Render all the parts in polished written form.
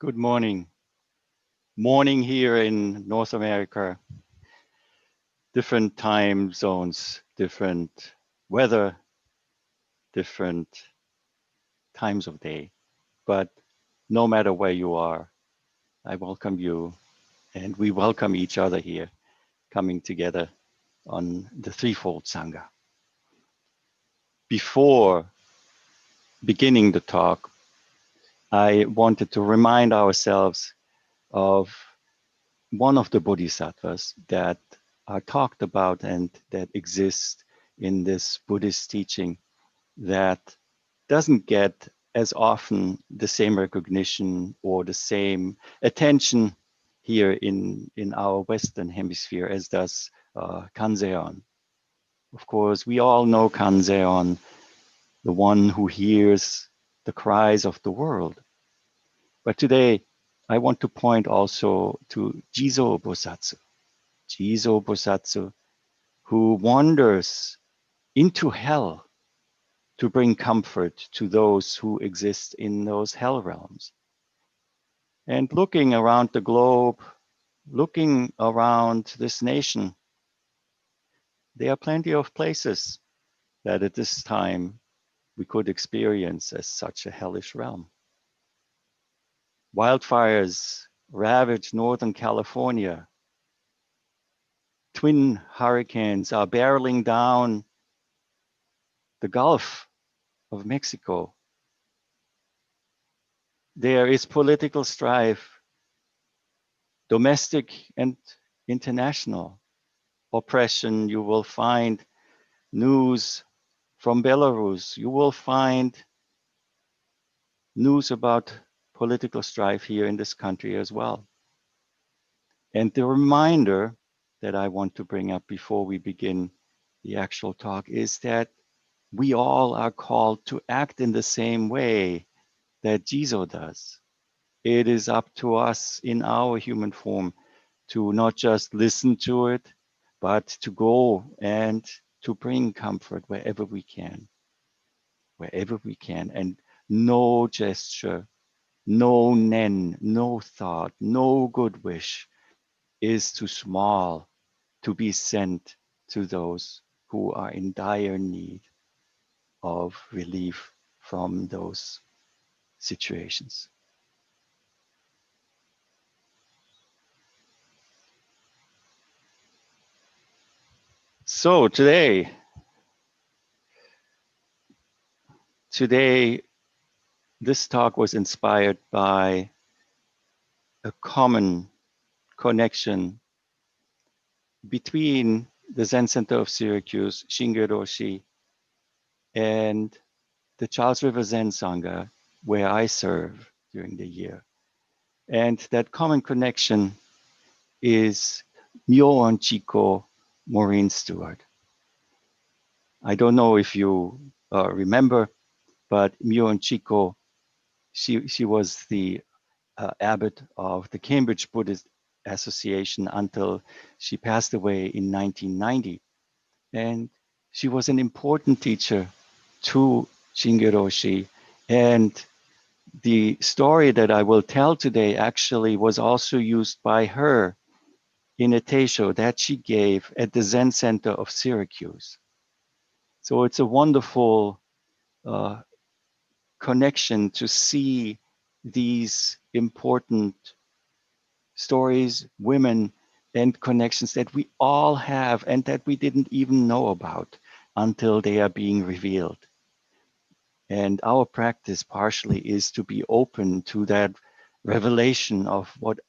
Good morning. Morning here in North America. Different time zones, different weather, different times of day. But no matter where you are, I welcome you and we welcome each other here, coming together on the Threefold Sangha. Before beginning the talk, I wanted to remind ourselves of one of the bodhisattvas that are talked about and that exist in this Buddhist teaching that doesn't get as often the same recognition or the same attention here in our Western hemisphere as does Kanzeon. Of course, we all know Kanzeon, the one who hears the cries of the world. But today, I want to point also to Jizo Bosatsu. Jizo Bosatsu, who wanders into hell to bring comfort to those who exist in those hell realms. And looking around the globe, looking around this nation, there are plenty of places that at this time we could experience as such a hellish realm. Wildfires ravage Northern California. Twin hurricanes are barreling down the Gulf of Mexico. There is political strife, domestic and international oppression. You will find news from Belarus. You will find news about political strife here in this country as well. And the reminder that I want to bring up before we begin the actual talk is that we all are called to act in the same way that Jizo does. It is up to us in our human form to not just listen to it, but to go and to bring comfort wherever we can. And no gesture, no nen, no thought, no good wish is too small to be sent to those who are in dire need of relief from those situations. So today, this talk was inspired by a common connection between the Zen Center of Syracuse, Shinge Roshi, and the Charles River Zen Sangha, where I serve during the year. And that common connection is MyoOn Chico Maurine Stuart. I don't know if you remember, but MyoOn Chico, she was the abbot of the Cambridge Buddhist Association until she passed away in 1990. And she was an important teacher to Shinge Roshi. And the story that I will tell today actually was also used by her in a teisho that she gave at the Zen Center of Syracuse. So it's a wonderful connection to see these important stories, women, and connections that we all have and that we didn't even know about until they are being revealed. And our practice partially is to be open to that revelation of what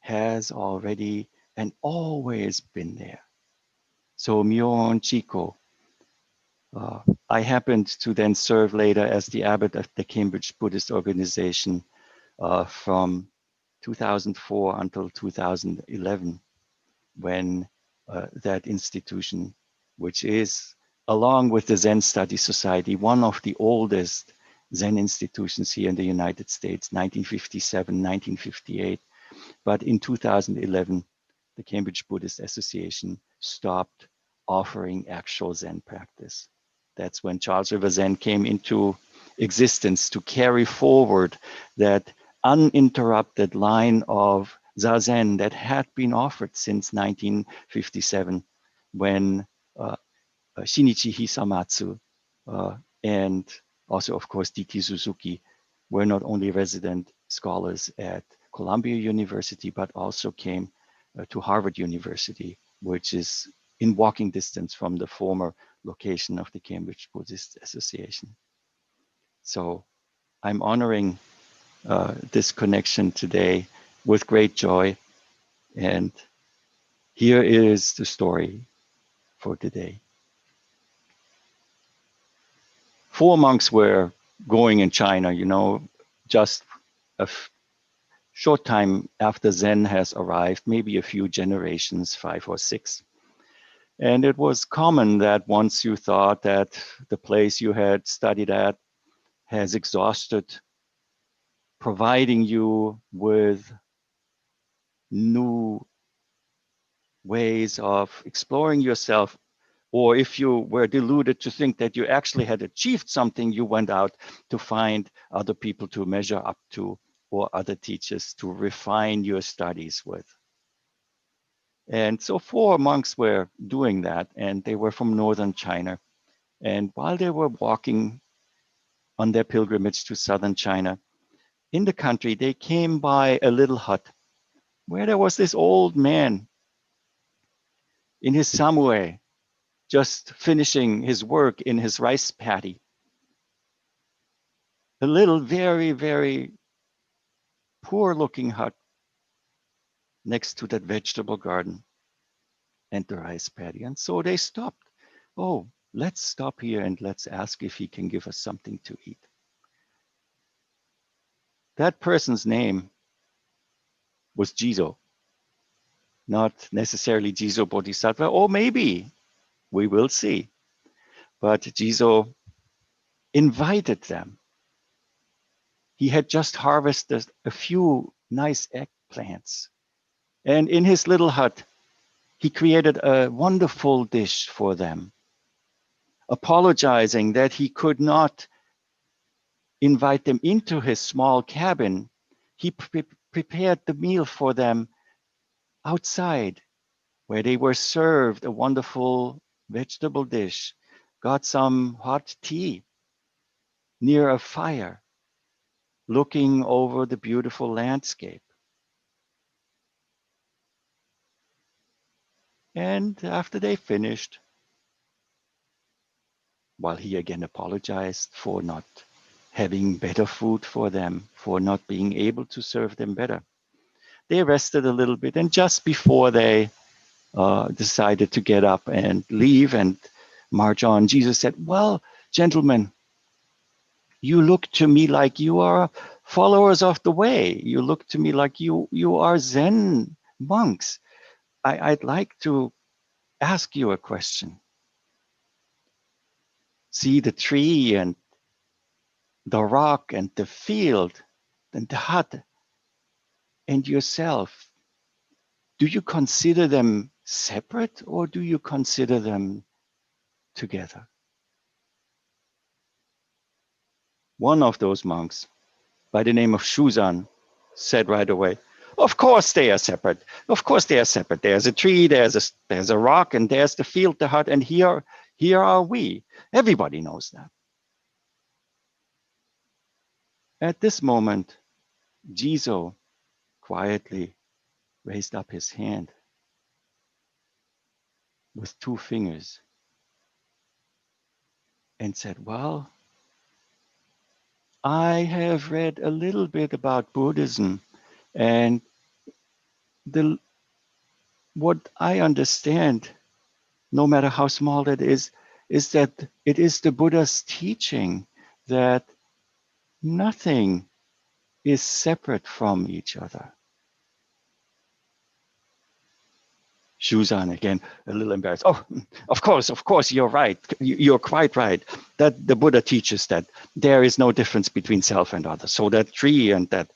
has already and always been there. So MyoOn Chico, I happened to then serve later as the abbot of the Cambridge Buddhist Organization from 2004 until 2011, when that institution, which is, along with the Zen Study Society, one of the oldest Zen institutions here in the United States, 1957, 1958. But in 2011, the Cambridge Buddhist Association stopped offering actual Zen practice. That's when Charles River Zen came into existence to carry forward that uninterrupted line of zazen that had been offered since 1957, when Shinichi Hisamatsu and also, of course, D.T. Suzuki were not only resident scholars at Columbia University, but also came to Harvard University, which is in walking distance from the former location of the Cambridge Buddhist Association. So I'm honoring this connection today with great joy. And here is the story for today. 4 monks were going in China, just a short time after Zen has arrived, maybe a few generations, 5 or 6. And it was common that once you thought that the place you had studied at has exhausted providing you with new ways of exploring yourself, or if you were deluded to think that you actually had achieved something, you went out to find other people to measure up to, or other teachers to refine your studies with. And so 4 monks were doing that, and they were from northern China. And while they were walking on their pilgrimage to southern China, in the country, they came by a little hut where there was this old man in his samurai, just finishing his work in his rice paddy. A little, very, very poor looking hut next to that vegetable garden and the rice paddy. And so they stopped. Oh, let's stop here and let's ask if he can give us something to eat. That person's name was Jizo, not necessarily Jizo Bodhisattva, or maybe, we will see. But Jizo invited them. He had just harvested a few nice eggplants. And in his little hut, he created a wonderful dish for them, apologizing that he could not invite them into his small cabin. He prepared the meal for them outside, where they were served a wonderful vegetable dish, got some hot tea near a fire, looking over the beautiful landscape. And after they finished, while he again apologized for not having better food for them, for not being able to serve them better, they rested a little bit. And just before they decided to get up and leave and march on, Jesus said, "Well, gentlemen, you look to me like you are followers of the way. You look to me like you are Zen monks. I'd like to ask you a question. See the tree and the rock and the field and the hut and yourself. Do you consider them separate or do you consider them together?" One of those monks, by the name of Shuzan, said right away, "Of course they are separate. Of course they are separate. There's a tree, there's a rock, and there's the field, the hut, and here are we. Everybody knows that." At this moment, Jizo quietly raised up his hand with 2 fingers and said, "Well, I have read a little bit about Buddhism, and what I understand, no matter how small that is that it is the Buddha's teaching that nothing is separate from each other." Shuzan again, a little embarrassed. "Oh, of course, you're right. You're quite right. That the Buddha teaches that there is no difference between self and others. So that tree and that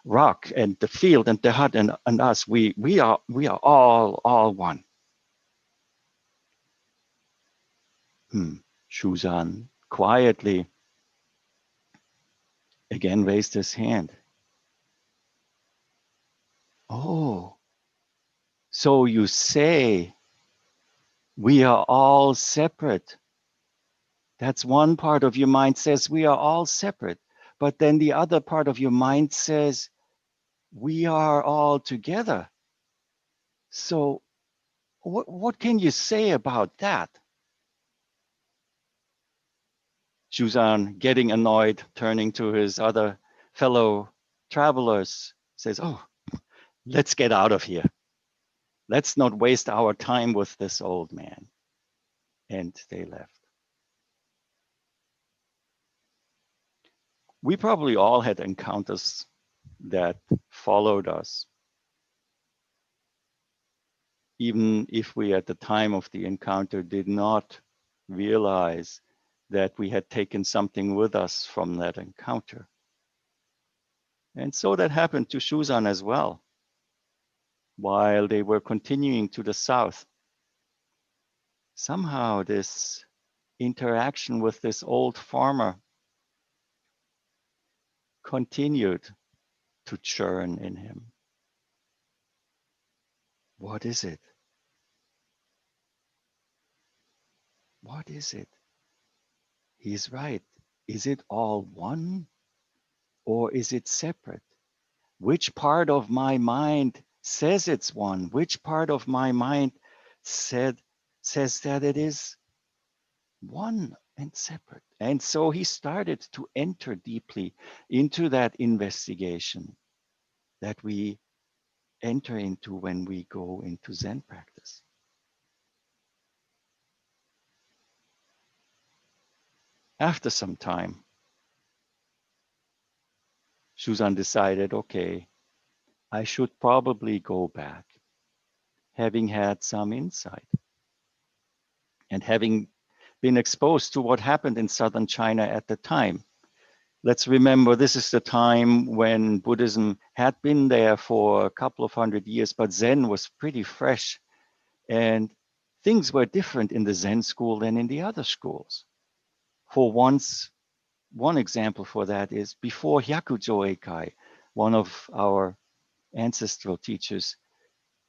rock and the field and the hut and us, we are all one." Shuzan quietly again raised his hand Oh, so you say we are all separate. That's one part of your mind says we are all separate. But then the other part of your mind says we are all together. So what can you say about that? Shuzan, getting annoyed, turning to his other fellow travelers, says, oh, let's get out of here. Let's not waste our time with this old man. And they left. We probably all had encounters that followed us, even if we at the time of the encounter did not realize that we had taken something with us from that encounter. And so that happened to Shuzan as well. While they were continuing to the south, somehow this interaction with this old farmer continued to churn in him. What is it? What is it? He's right. Is it all one or is it separate? Which part of my mind says it's one? Which part of my mind says that it is one and separate? And so he started to enter deeply into that investigation that we enter into when we go into Zen practice. After some time, Shuzan decided, okay, I should probably go back, having had some insight and having been exposed to what happened in southern China at the time. Let's remember, this is the time when Buddhism had been there for a couple of 100 years, but Zen was pretty fresh. And things were different in the Zen school than in the other schools. For once, one example for that is before Hyakujo Eikai, one of our ancestral teachers,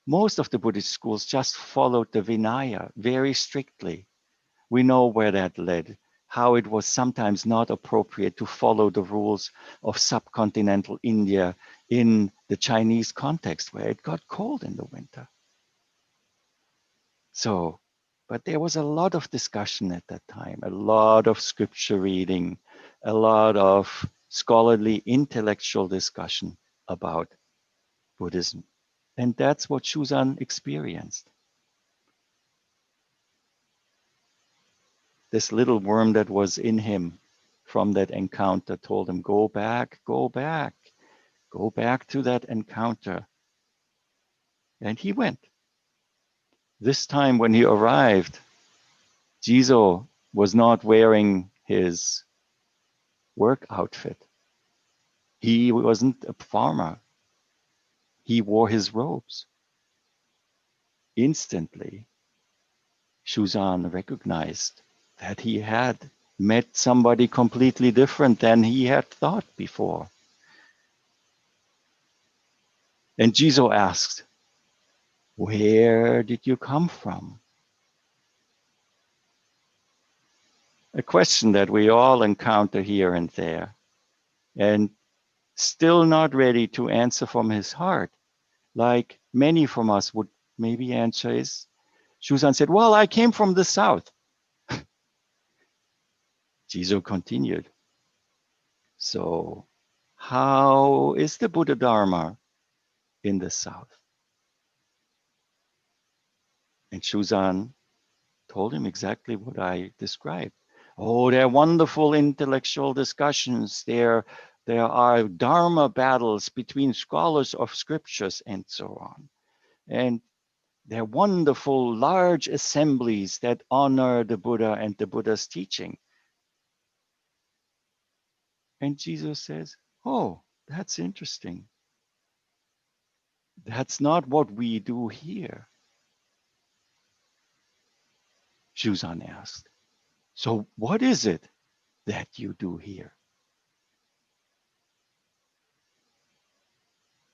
most of the Buddhist schools just followed the Vinaya very strictly. We know where that led, how it was sometimes not appropriate to follow the rules of subcontinental India in the Chinese context where it got cold in the winter. So, but there was a lot of discussion at that time, a lot of scripture reading, a lot of scholarly intellectual discussion about Buddhism. And that's what Shuzan experienced. This little worm that was in him from that encounter told him, go back, go back, go back to that encounter. And he went. This time when he arrived, Jizo was not wearing his work outfit. He wasn't a farmer. He wore his robes. Instantly, Shuzan recognized that he had met somebody completely different than he had thought before. And Jizo asked, where did you come from? A question that we all encounter here and there. And still not ready to answer from his heart, like many from us would maybe answer is, Shuzan said, well, I came from the south. Jizo continued, so how is the Buddha Dharma in the south? And Shuzan told him exactly what I described. Oh, there are wonderful intellectual discussions. There are Dharma battles between scholars of scriptures and so on. And there are wonderful large assemblies that honor the Buddha and the Buddha's teaching. And Jesus says, oh, that's interesting. That's not what we do here. Shuzan asked. So what is it that you do here?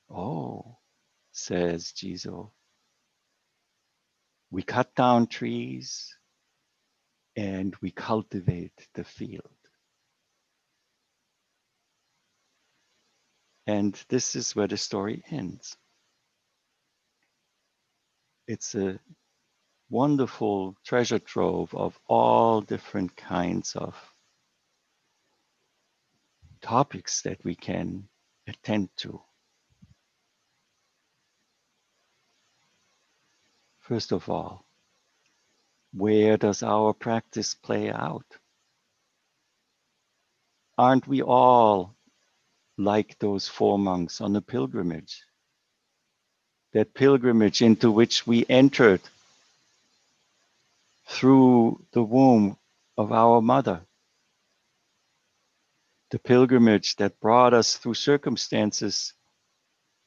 Oh, says Jizo. We cut down trees and we cultivate the field. And this is where the story ends. It's a wonderful treasure trove of all different kinds of topics that we can attend to. First of all, where does our practice play out? Aren't we all like those 4 monks on a pilgrimage? That pilgrimage into which we entered through the womb of our mother. The pilgrimage that brought us through circumstances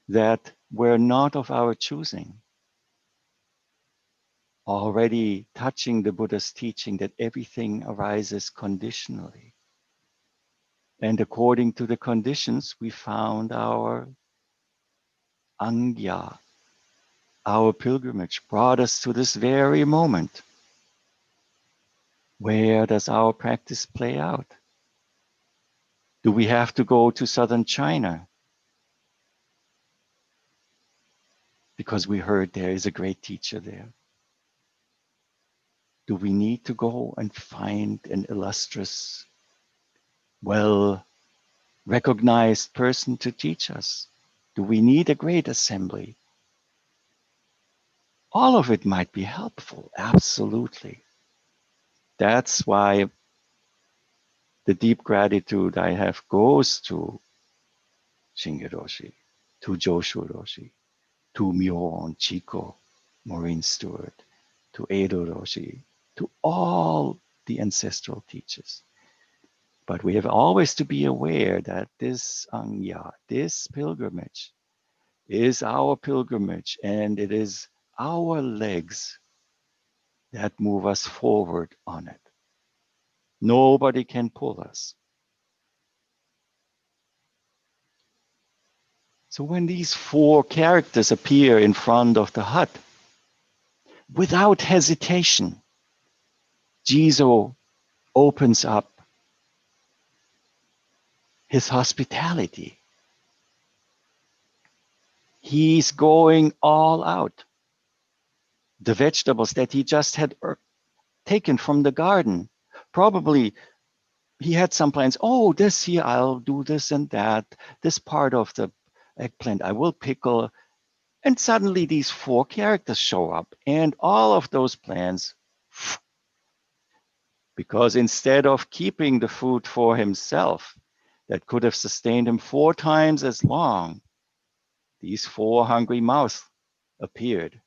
that were not of our choosing. Already touching the Buddha's teaching that everything arises conditionally. And according to the conditions, we found our Angya, our pilgrimage, brought us to this very moment. Where does our practice play out? Do we have to go to southern China? Because we heard there is a great teacher there. Do we need to go and find an illustrious, well-recognized person to teach us? Do we need a great assembly? All of it might be helpful, absolutely. That's why the deep gratitude I have goes to Shinge Roshi, to Joshu Roshi, to MyoOn, Chico, Maurine, Stuart, to Edo Roshi, to all the ancestral teachers. But we have always to be aware that this Anya, this pilgrimage, is our pilgrimage, and it is our legs that move us forward on it. Nobody can pull us. So when these 4 characters appear in front of the hut, without hesitation, Jizo opens up his hospitality. He's going all out. The vegetables that he just had taken from the garden, probably he had some plans. Oh, this here, I'll do this and that. This part of the eggplant, I will pickle. And suddenly these 4 characters show up, and all of those plans, because instead of keeping the food for himself that could have sustained him 4 times as long, these 4 hungry mouths appeared.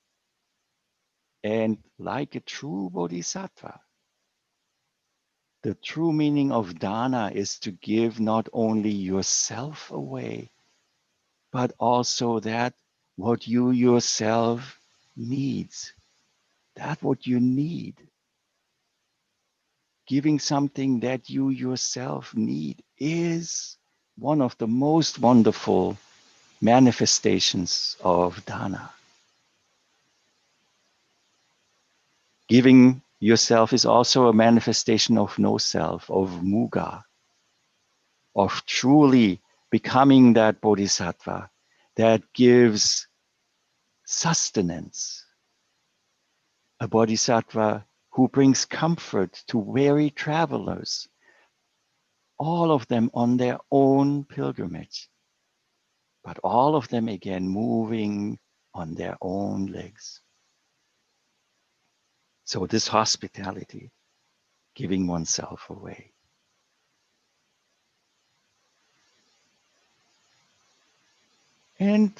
And like a true bodhisattva, the true meaning of dana is to give not only yourself away, but also that what you yourself needs, that what you need. Giving something that you yourself need is one of the most wonderful manifestations of dana. Giving yourself is also a manifestation of no self, of muga, of truly becoming that bodhisattva that gives sustenance. A bodhisattva who brings comfort to weary travelers, all of them on their own pilgrimage, but all of them again moving on their own legs. So this hospitality, giving oneself away. And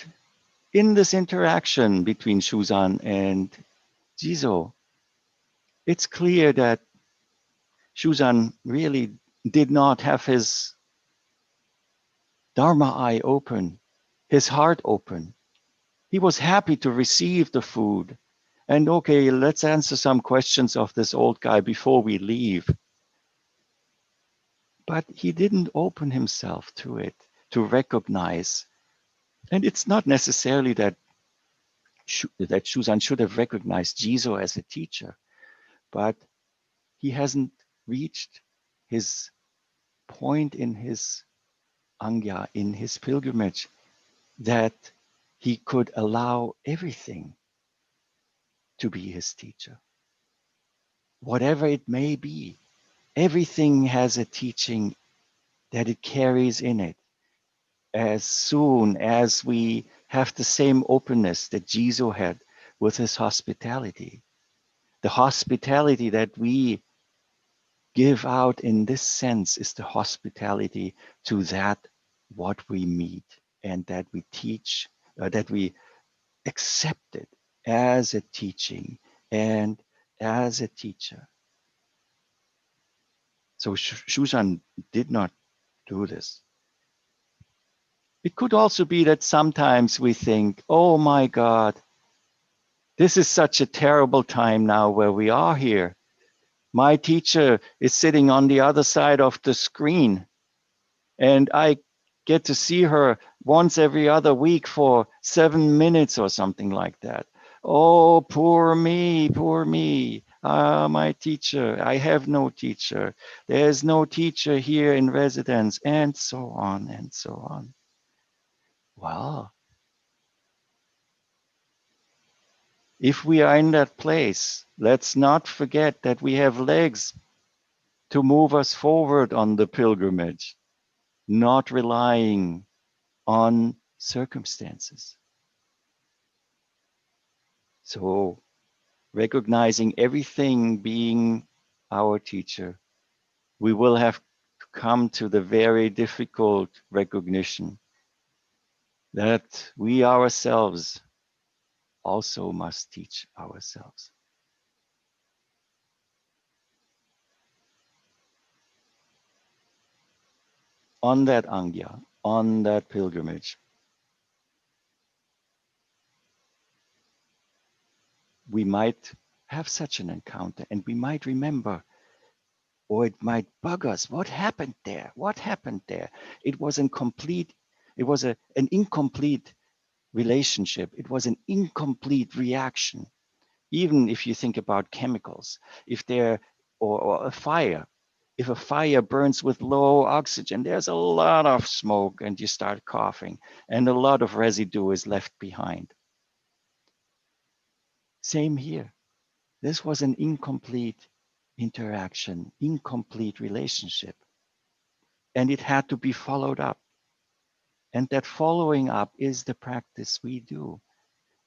in this interaction between Shuzan and Jizo, it's clear that Shuzan really did not have his Dharma eye open, his heart open. He was happy to receive the food. And okay, let's answer some questions of this old guy before we leave. But he didn't open himself to it, to recognize. And it's not necessarily that that Shuzan should have recognized Jizo as a teacher, but he hasn't reached his point in his Angya, in his pilgrimage, that he could allow everything to be his teacher. Whatever it may be, everything has a teaching that it carries in it. As soon as we have the same openness that Jizo had with his hospitality, the hospitality that we give out in this sense is the hospitality to that what we meet and that we teach, that we accept it as a teaching and as a teacher. So Shuzan did not do this. It could also be that sometimes we think, oh my God, this is such a terrible time now where we are here. My teacher is sitting on the other side of the screen, and I get to see her once every other week for 7 minutes or something like that. Oh, poor me, poor me. Ah, my teacher, I have no teacher. There's no teacher here in residence, and so on and so on. Well, if we are in that place, let's not forget that we have legs to move us forward on the pilgrimage, not relying on circumstances. So recognizing everything being our teacher, we will have to come to the very difficult recognition that we ourselves also must teach ourselves. On that Angya, on that pilgrimage, we might have such an encounter and we might remember, or it might bug us. What happened there? What happened there? It was incomplete. It was an incomplete relationship. It was an incomplete reaction. Even if you think about chemicals, if they're, or a fire, if a fire burns with low oxygen, there's a lot of smoke and you start coughing and a lot of residue is left behind. Same here. This was an incomplete interaction, incomplete relationship. And it had to be followed up. And that following up is the practice we do.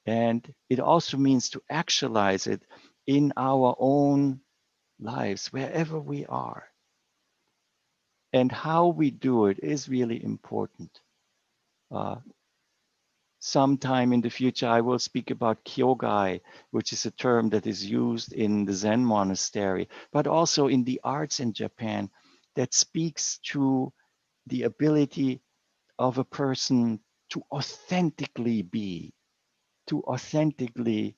And it also means to actualize it in our own lives, wherever we are. And how we do it is really important. Sometime in the future, I will speak about kyogai, which is a term that is used in the Zen monastery, but also in the arts in Japan, that speaks to the ability of a person to authentically be, to authentically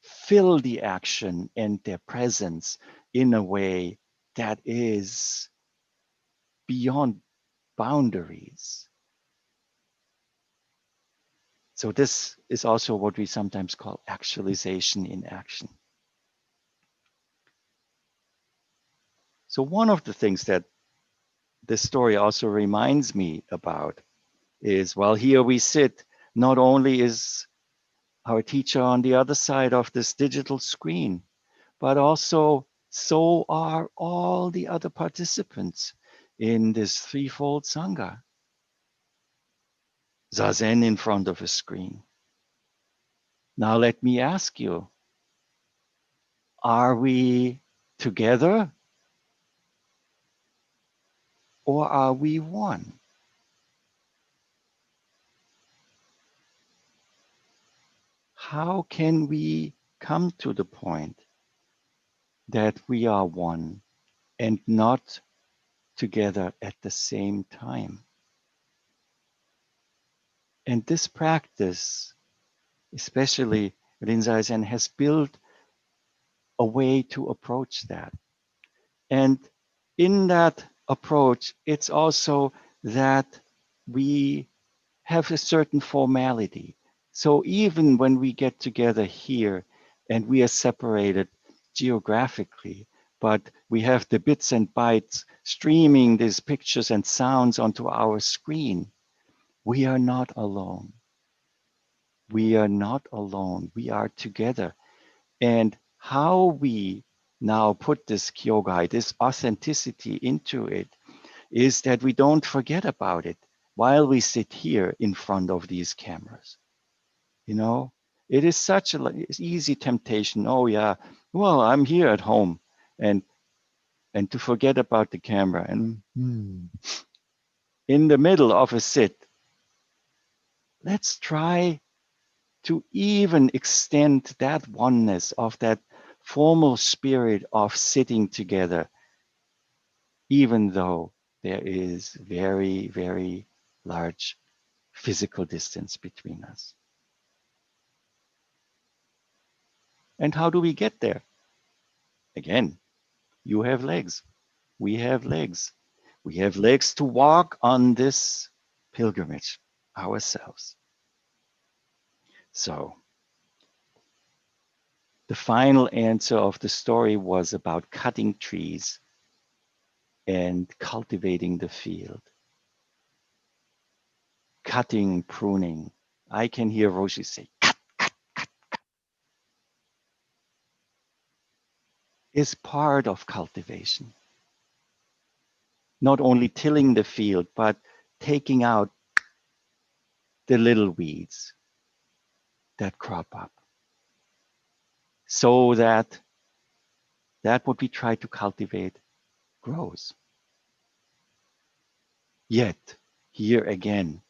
fill the action and their presence in a way that is beyond boundaries. So this is also what we sometimes call actualization in action. So one of the things that this story also reminds me about is, while here we sit, not only is our teacher on the other side of this digital screen, but also so are all the other participants in this threefold Sangha. Zazen in front of a screen. Now let me ask you, are we together or are we one? How can we come to the point that we are one and not together at the same time? And this practice, especially Rinzai Zen, has built a way to approach that. And in that approach, it's also that we have a certain formality. So even when we get together here and we are separated geographically, but we have the bits and bytes streaming these pictures and sounds onto our screen, we are not alone. We are not alone. We are together. And how we now put this kyogai, this authenticity into it, is that we don't forget about it while we sit here in front of these cameras. You know, it is such an easy temptation. Oh yeah, well, I'm here at home, and to forget about the camera. And in the middle of a sit, let's try to even extend that oneness of that formal spirit of sitting together, even though there is very, very large physical distance between us. And how do we get there? Again, you have legs. We have legs. We have legs to walk on this pilgrimage ourselves. So, the final answer of the story was about cutting trees and cultivating the field. Cutting, pruning. I can hear Roshi say, cut, is part of cultivation. Not only tilling the field, but taking out the little weeds that crop up, so that what we try to cultivate grows. Yet, here again,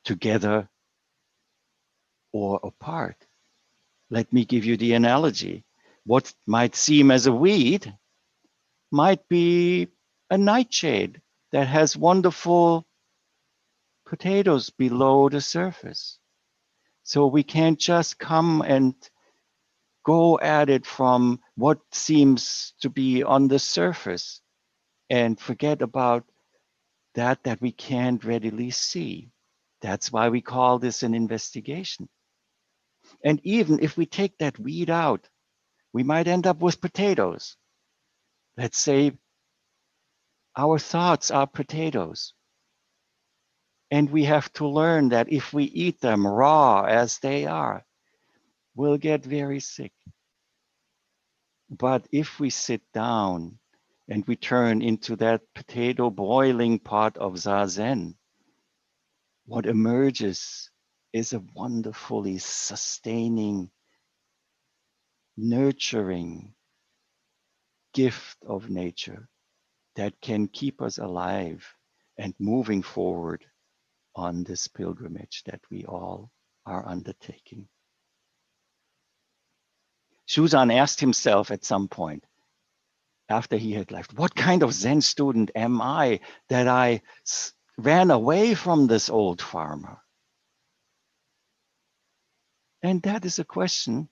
together or apart. Let me give you the analogy. What might seem as a weed might be a nightshade that has wonderful potatoes below the surface. So we can't just come and go at it from what seems to be on the surface and forget about that we can't readily see. That's why we call this an investigation. And even if we take that weed out, we might end up with potatoes. Let's say our thoughts are potatoes. And we have to learn that if we eat them raw as they are, we'll get very sick. But if we sit down and we turn into that potato boiling pot of Zazen, what emerges is a wonderfully sustaining, nurturing gift of nature that can keep us alive and moving forward on this pilgrimage that we all are undertaking. Shuzan asked himself at some point, after he had left, what kind of Zen student am I that I ran away from this old farmer? And that is a question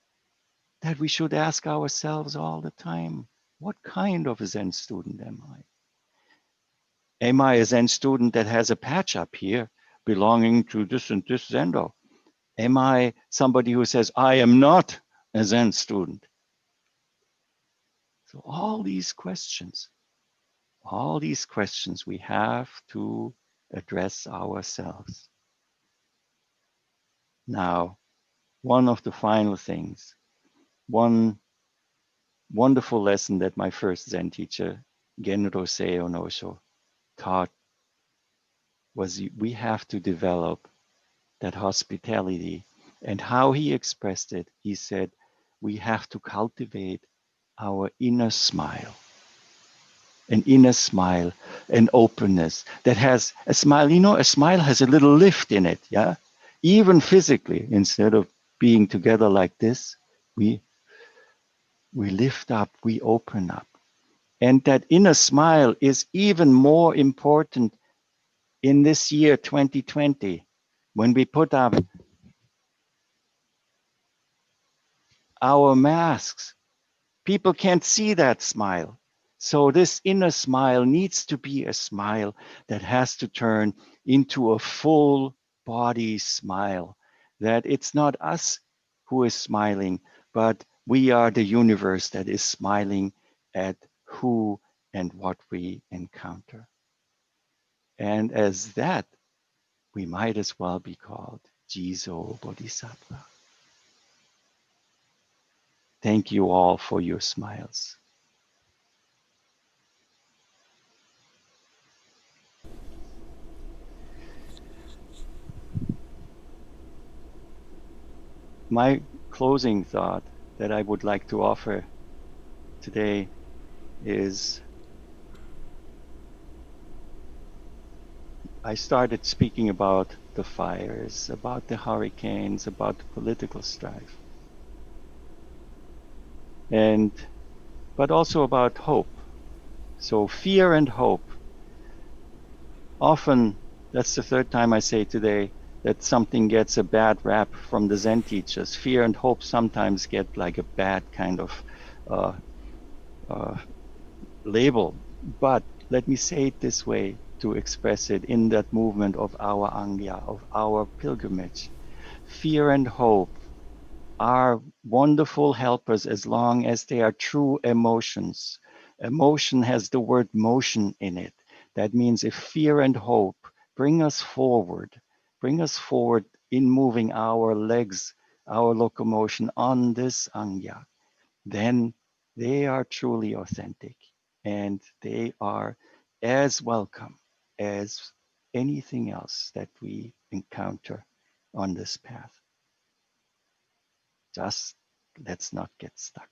that we should ask ourselves all the time. What kind of a Zen student am I? Am I a Zen student that has a patch up here belonging to this and this Zendo? Am I somebody who says, I am not a Zen student? So all these questions we have to address ourselves. Now, one of the final things, one wonderful lesson that my first Zen teacher, Genro Seon Osho, taught was we have to develop that hospitality. And how he expressed it, he said, we have to cultivate our inner smile. An inner smile, an openness that has a smile. You know, a smile has a little lift in it, yeah? Even physically, instead of being together like this, we lift up, we open up. And that inner smile is even more important in this year, 2020, when we put up our masks. People can't see that smile. So this inner smile needs to be a smile that has to turn into a full body smile that it's not us who is smiling, but we are the universe that is smiling at who and what we encounter. And as that, we might as well be called Jizo Bodhisattva. Thank you all for your smiles. My closing thought that I would like to offer today is I started speaking about the fires, about the hurricanes, about the political strife, and but also about hope. So fear and hope. Often, that's the third time I say today that something gets a bad rap from the Zen teachers. Fear and hope sometimes get like a bad kind of uh, uh, label. But let me say it this way to express it in that movement of our Angya, of our pilgrimage. Fear and hope are wonderful helpers as long as they are true emotions. Emotion has the word motion in it. That means if fear and hope bring us forward in moving our legs, our locomotion on this Anya, then they are truly authentic and they are as welcome as anything else that we encounter on this path. Just let's not get stuck.